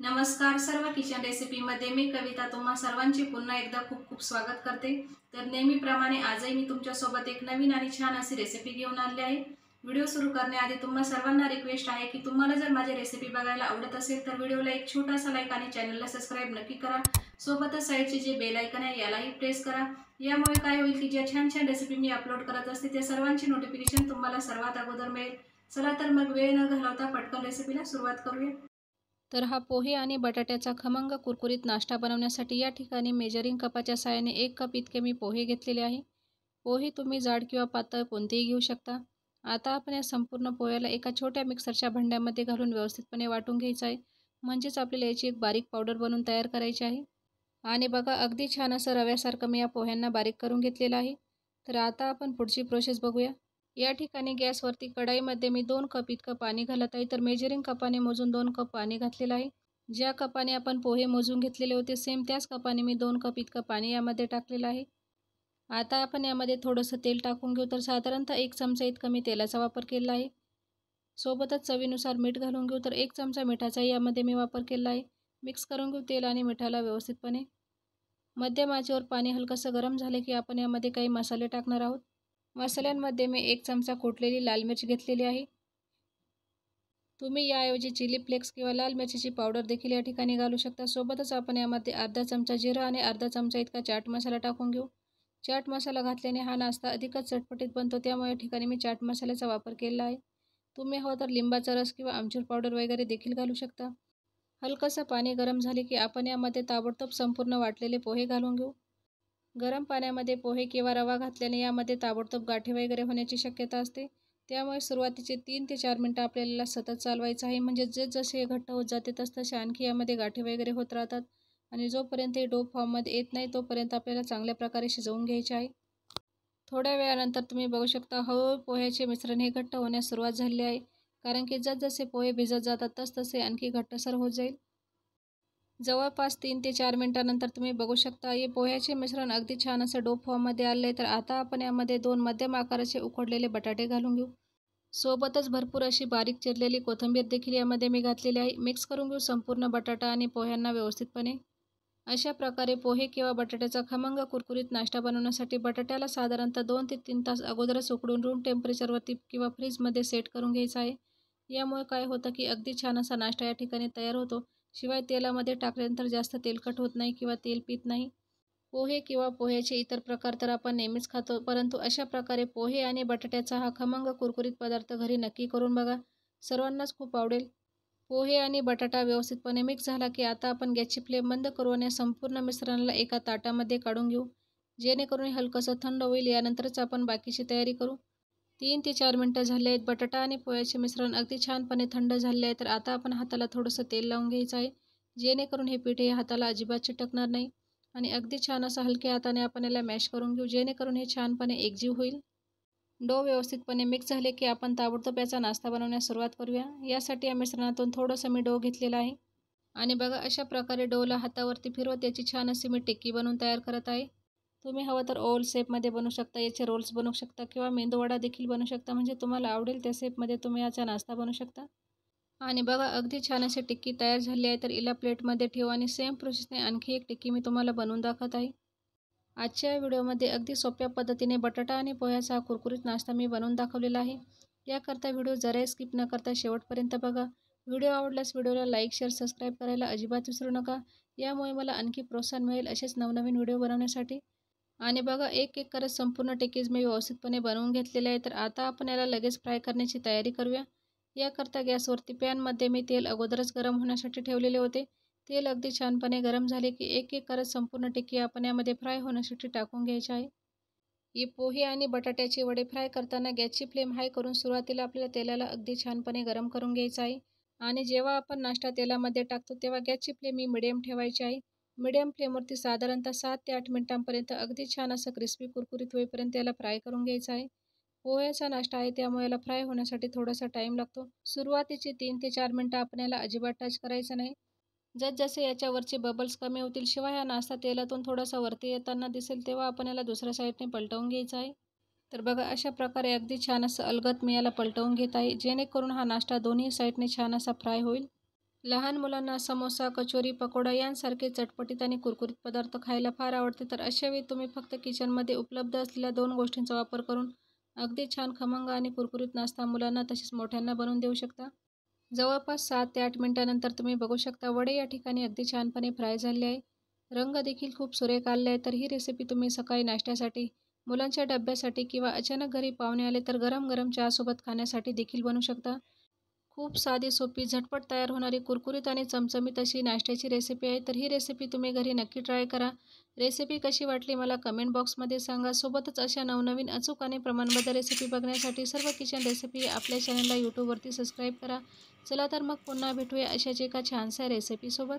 नमस्कार सर्व किचन रेसिपीमध्ये मी कविता तुम्हा सर्वांचे पुन्हा एकदा खूप खूप स्वागत करते। तर नेहमीप्रमाणे आजही मी तुमच्यासोबत एक नवीन आणि छान अशी रेसिपी घेऊन आली आहे। व्हिडिओ सुरू करण्याआधी तुम्हा सर्वांना रिक्वेस्ट आहे की तुम्हाला जर माझी रेसिपी बघायला आवडत असेल तर व्हिडिओला एक छोटासा लाईक आणि चॅनलला सबस्क्राइब नक्की करा। सोबतच साइडचे जे बेल आयकन आहे यालाही प्रेस करा। यामुळे काय होईल की ज्या छान छान रेसिपी मी अपलोड करत असते त्या सर्वांची नोटिफिकेशन तुम्हाला सर्वात अगोदर मिळेल। चला तर मग वेळ न घालवता पटकन रेसिपीला सुरुवात करूया। तर हा पोहे आणि बटाट्याचा खमंग कुरकुरीत नाश्ता बनवण्यासाठी या ठिकाणी मेजरिंग कपाच्या साहाय्याने 1 कप इतके मी पोहे घेतलेले आहे। पोहे तुम्ही जाड किंवा पातळ कोणतेही घेऊ शकता। आता आपण या संपूर्ण पोह्याला एका छोट्या मिक्सरच्या भांड्यामध्ये घालून व्यवस्थितपणे वाटून घ्यायचं आहे, म्हणजेच आपल्याला याची एक बारीक पावडर बनवून तयार करायची आहे। आणि बघा अगदी छान असं रव्यासारखं मी या पोह्यांना बारीक करून घेतलेलं आहे। तर आता आपण पुढची प्रोसेस बघूया। या ठिकाणी गॅसवरती कढईमध्ये मी 2 कप इतकं पाणी घालत आहे। तर मेजरिंग कपाने मोजून 2 कप पाणी घातलेलं आहे। ज्या कपाने आपण पोहे मोजून घेतलेले होते सेम त्याच कपाने मी 2 कप इतकं पाणी यामध्ये टाकलेलं आहे। आता आपण यामध्ये थोडंसं तेल टाकून घेऊ। तर साधारणतः 1 चमचा इतकं मी तेलाचा वापर केला आहे। सोबतच चवीनुसार मीठ घालून घेऊ। तर 1 चमचा मिठाचा यामध्ये मी वापर केला आहे। मिक्स करून घेऊ तेल आणि मिठाला व्यवस्थितपणे। मध्यम आचेवर पाणी हलकंसं गरम झाले की आपण यामध्ये काही मसाले टाकणार आहोत। मसाल्यांमध्ये मी 1 चमचा कुटलेली लाल मिरच घेतलेली आहे। तुम्ही याऐवजी चिली फ्लेक्स किंवा लाल मिरचीची पावडर देखील या ठिकाणी घालू शकता। सोबतच आपण यामध्ये अर्धा चमचा जिरा आणि अर्धा चमचा इतका चाट मसाला टाकून घेऊ। चाट मसाला घातल्याने हा नाश्ता अधिकच चटपटीत बनतो, त्यामुळे या ठिकाणी मी चाट मसाल्याचा वापर केला आहे। तुम्ही हवं तर लिंबाचा रस किंवा आमचूर पावडर वगैरे देखील घालू शकता। हलकंसं पाणी गरम झाले की आपण यामध्ये ताबडतोब संपूर्ण वाटलेले पोहे घालून घेऊ। गरम पाण्यामध्ये पोहे किंवा रवा घातल्याने यामध्ये ताबडतोब गाठी वगैरे होण्याची शक्यता असते, त्यामुळे सुरुवातीचे 3 ते 4 मिनिटं आपल्याला सतत चालवायचं आहे। म्हणजे जसे घट्ट होत जाते तसतसे आणखी यामध्ये गाठी वगैरे होत राहतात आणि जोपर्यंत हे डो फॉर्ममध्ये येत नाही तोपर्यंत आपल्याला चांगल्या प्रकारे शिजवून घ्यायचे आहे। थोड्या वेळानंतर तुम्ही बघू शकता हळूहळू पोह्याचे मिश्रण हे घट्ट होण्यास सुरुवात झाली आहे, कारण की जसजसे पोहे भिजत जातात तसतसे आणखी घट्टसर होत जाईल। जवळपास 3 ते 4 मिनिटांनंतर तुम्ही बघू शकता हे पोह्याचे मिश्रण अगदी छान असं डो फॉर्ममध्ये आले। तर आता आपण यामध्ये 2 मध्यम आकाराचे उकडलेले बटाटे घालून घेऊ। सोबतच भरपूर अशी बारीक चिरलेली कोथिंबीर देखील यामध्ये मी घातलेली आहे। मिक्स करून घेऊ संपूर्ण बटाटा आणि पोह्यांना व्यवस्थितपणे। अशा प्रकारे पोहे किंवा बटाट्याचा खमंग कुरकुरीत नाश्ता बनवण्यासाठी बटाट्याला साधारणतः 2 ते 3 तास अगोदरच उकडून रूम टेम्परेचरवरती किंवा फ्रीजमध्ये सेट करून घ्यायचं आहे। यामुळे काय होतं की अगदी छान असा नाश्ता या ठिकाणी तयार होतो। शिवाय तेलामध्ये टाकल्यानंतर जास्त तेलकट होत नाही किंवा तेल पित नाही। पोहे किंवा पोह्याचे इतर प्रकार तर आपण नेहमीच खातो, परंतु अशा प्रकारे पोहे आणि बटाट्याचा हा खमंग कुरकुरीत पदार्थ घरी नक्की करून बघा, सर्वांनाच खूप आवडेल। पोहे आणि बटाटा व्यवस्थितपणे मिक्स झाला की आता आपण गॅसची फ्लेम बंद करू आणि संपूर्ण मिश्रणाला एका ताटामध्ये काढून घेऊ, जेणेकरून हे हलकंसं थंड होईल। यानंतरच आपण बाकीची तयारी करू। 3 ते 4 मिनिटं झाले आहेत। बटाटा आणि पोह्याचे मिश्रण अगदी छानपणे थंड झाले आहे। तर आता आपण हाताला थोडंसं तेल लावून घ्यायचं आहे, जेणेकरून हे पीठ हे हाताला अजिबात चिटकणार नाही आणि अगदी छान असं हलक्या हाताने आपण याला मॅश करून घेऊ, जेणेकरून हे छानपणे एकजीव होईल। डो व्यवस्थितपणे मिक्स झाले की आपण ताबडतोब याचा नाश्ता बनवण्यास सुरुवात करूया। यासाठी या मिश्रणातून थोडंसं मी डो घेतलेला आहे आणि बघा अशा प्रकारे डोला हातावरती फिरवत याची छान अशी मी टिक्की बनवून तयार करत आहे। तुम्ही हवं तर ओव्हल शेपमध्ये बनवू शकता, याचे रोल्स बनवू शकता किंवा मेंदूवडा देखील बनवू शकता, म्हणजे तुम्हाला आवडेल त्या शेपमध्ये तुम्ही याचा नाश्ता बनवू शकता। आणि बघा अगदी छान अशी टिक्की तयार झाली आहे। तर हिला प्लेटमध्ये ठेवू आणि सेम प्रोसेसने आणखी एक टिक्की मी तुम्हाला बनवून दाखवत आहे। आजच्या या व्हिडिओमध्ये अगदी सोप्या पद्धतीने बटाटा आणि पोह्याचा हा कुरकुरीत नाश्ता मी बनवून दाखवलेला आहे। याकरता व्हिडिओ जराही स्किप न करता शेवटपर्यंत बघा। व्हिडिओ आवडल्यास व्हिडिओला लाईक, शेअर, सबस्क्राईब करायला अजिबात विसरू नका। यामुळे मला आणखी प्रोत्साहन मिळेल असेच नवनवीन व्हिडिओ बनवण्यासाठी। आणि बघा एक एक करत संपूर्ण टिक्कीज मी व्यवस्थितपणे बनवून घेतलेले आहे। तर आता आपण याला लगेच फ्राय करण्याची तयारी करूया। याकरता गॅसवरती पॅनमध्ये मी तेल अगोदरच गरम होण्यासाठी ठेवलेले होते। तेल अगदी छानपणे गरम झाले की एक एक करत संपूर्ण टिक्की आपण यामध्ये फ्राय होण्यासाठी टाकून घ्यायची आहे। ही पोहे आणि बटाट्याचे वडे फ्राय करताना गॅसची फ्लेम हाय करून सुरुवातीला आपल्याला तेलाला अगदी छानपणे गरम करून घ्यायचं आहे आणि जेव्हा आपण नाश्ता तेलामध्ये टाकतो तेव्हा गॅसची फ्लेम ही मिडियम ठेवायची आहे। मिडियम फ्लेमवरती साधारणतः 7 ते 8 मिनिटांपर्यंत अगदी छान असं क्रिस्पी कुरकुरीत होईपर्यंत याला फ्राय करून घ्यायचं आहे। पोह्याचा नाश्ता आहे त्यामुळे याला फ्राय होण्यासाठी थोडासा टाईम लागतो। सुरुवातीचे 3 ते 4 मिनिटं आपण याला अजिबात टच करायचं नाही। जसजसे याच्यावरचे बबल्स कमी होतील शिवाय हा नाश्ता तेलातून थोडासा वरती येताना दिसेल तेव्हा आपण याला दुसऱ्या साईडने पलटवून घ्यायचा आहे। तर बघा अशा प्रकारे अगदी छान असं अलगद मी याला पलटवून घेत आहे, जेणेकरून हा नाश्ता दोन्ही साईडने छान असा फ्राय होईल। लहान मुलांना समोसा, कचोरी, पकोडा यांसारखे चटपटीत आणि कुरकुरीत पदार्थ खायला फार आवडते. तर अशा वेळी तुम्ही फक्त किचनमध्ये उपलब्ध असलेल्या 2 गोष्टींचा वापर करून अगदी छान खमंग आणि कुरकुरीत नाश्ता मुलांना तसेच मोठ्यांना बनवून देऊ शकता. जवळपास 7 ते 8 मिनिटांनंतर तुम्ही बघू शकता वडे या ठिकाणी अगदी छानपणे फ्राय झाले आहे. रंग देखील खूप सुरेख आले आहे. तर ही रेसिपी तुम्ही सकाळी नाश्त्यासाठी, मुलांच्या डब्यासाठी किंवा अचानक घरी पाहुणे आले तर गरम-गरम चहासोबत खाण्यासाठी देखील बनवू शकता. खूप साधी, सोपी, झटपट तयार होणारी कुरकुरीत आणि चमचमीत अशी नाश्त्याची रेसिपी आहे. तर ही रेसिपी तुम्ही घरी नक्की ट्राय करा. रेसिपी कशी वाटली मला कमेंट बॉक्समध्ये सांगा. सोबतच अशा नवनवीन अचूक आणि प्रमाणबद्ध रेसिपी बघण्यासाठी सर्व किचन रेसिपी आपल्या चॅनलला यूट्यूबवरती सबस्क्राईब करा. चला तर मग पुन्हा भेटूया अशाच एका छानशा रेसिपीसोबत.